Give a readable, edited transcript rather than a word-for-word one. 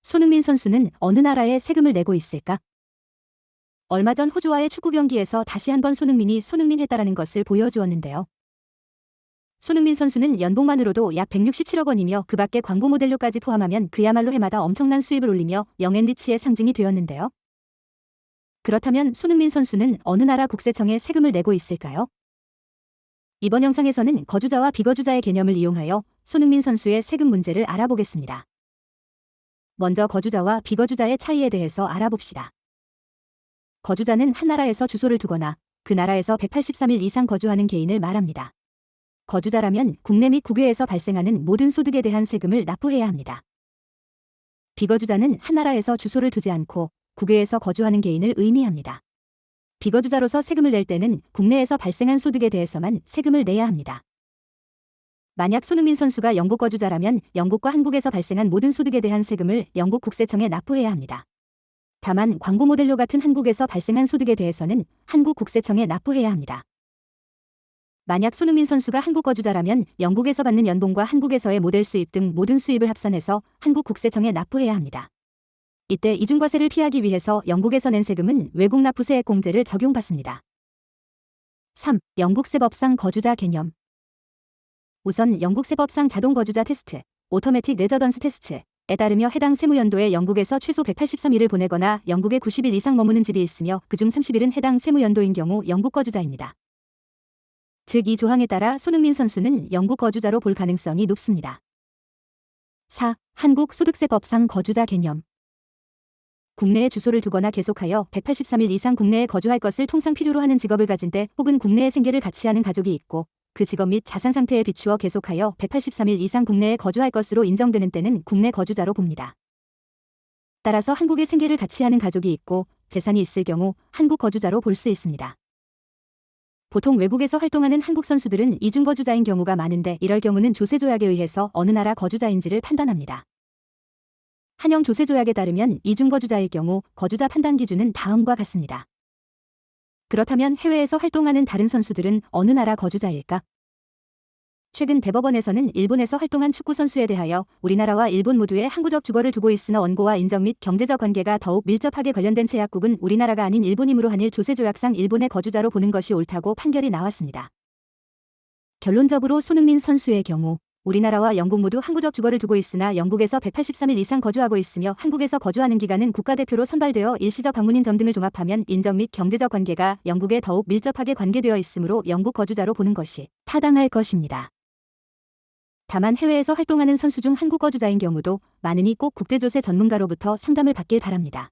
손흥민 선수는 어느 나라에 세금을 내고 있을까? 얼마 전 호주와의 축구 경기에서 다시 한번 손흥민했다라는 것을 보여주었는데요. 손흥민 선수는 연봉만으로도 약 167억 원이며 그 밖에 광고 모델료까지 포함하면 그야말로 해마다 엄청난 수입을 올리며 영앤리치의 상징이 되었는데요. 그렇다면 손흥민 선수는 어느 나라 국세청에 세금을 내고 있을까요? 이번 영상에서는 거주자와 비거주자의 개념을 이용하여 손흥민 선수의 세금 문제를 알아보겠습니다. 먼저 거주자와 비거주자의 차이에 대해서 알아봅시다. 거주자는 한 나라에서 주소를 두거나 그 나라에서 183일 이상 거주하는 개인을 말합니다. 거주자라면 국내 및 국외에서 발생하는 모든 소득에 대한 세금을 납부해야 합니다. 비거주자는 한 나라에서 주소를 두지 않고 국외에서 거주하는 개인을 의미합니다. 비거주자로서 세금을 낼 때는 국내에서 발생한 소득에 대해서만 세금을 내야 합니다. 만약 손흥민 선수가 영국 거주자라면 영국과 한국에서 발생한 모든 소득에 대한 세금을 영국 국세청에 납부해야 합니다. 다만 광고 모델료 같은 한국에서 발생한 소득에 대해서는 한국 국세청에 납부해야 합니다. 만약 손흥민 선수가 한국 거주자라면 영국에서 받는 연봉과 한국에서의 모델 수입 등 모든 수입을 합산해서 한국 국세청에 납부해야 합니다. 이때 이중과세를 피하기 위해서 영국에서 낸 세금은 외국 납부세액 공제를 적용받습니다. 3. 영국세법상 거주자 개념. 우선 영국세법상 자동 거주자 테스트, 오토매틱 레저던스 테스트에 따르며 해당 세무연도에 영국에서 최소 183일을 보내거나 영국에 90일 이상 머무는 집이 있으며 그중 30일은 해당 세무연도인 경우 영국 거주자입니다. 즉 이 조항에 따라 손흥민 선수는 영국 거주자로 볼 가능성이 높습니다. 4. 한국 소득세법상 거주자 개념. 국내에 주소를 두거나 계속하여 183일 이상 국내에 거주할 것을 통상 필요로 하는 직업을 가진 때 혹은 국내에 생계를 같이 하는 가족이 있고 그 직업 및 자산 상태에 비추어 계속하여 183일 이상 국내에 거주할 것으로 인정되는 때는 국내 거주자로 봅니다. 따라서 한국에 생계를 같이 하는 가족이 있고 재산이 있을 경우 한국 거주자로 볼 수 있습니다. 보통 외국에서 활동하는 한국 선수들은 이중 거주자인 경우가 많은데 이럴 경우는 조세조약에 의해서 어느 나라 거주자인지를 판단합니다. 한영 조세조약에 따르면 이중 거주자일 경우 거주자 판단 기준은 다음과 같습니다. 그렇다면 해외에서 활동하는 다른 선수들은 어느 나라 거주자일까? 최근 대법원에서는 일본에서 활동한 축구 선수에 대하여 우리나라와 일본 모두에 항구적 주거를 두고 있으나 원고와 인적 및 경제적 관계가 더욱 밀접하게 관련된 제약국은 우리나라가 아닌 일본이므로 한일 조세조약상 일본의 거주자로 보는 것이 옳다고 판결이 나왔습니다. 결론적으로 손흥민 선수의 경우 우리나라와 영국 모두 항구적 주거를 두고 있으나 영국에서 183일 이상 거주하고 있으며 한국에서 거주하는 기간은 국가대표로 선발되어 일시적 방문인 점 등을 종합하면 인적 및 경제적 관계가 영국에 더욱 밀접하게 관계되어 있으므로 영국 거주자로 보는 것이 타당할 것입니다. 다만 해외에서 활동하는 선수 중 한국 거주자인 경우도 많으니 꼭 국제조세 전문가로부터 상담을 받길 바랍니다.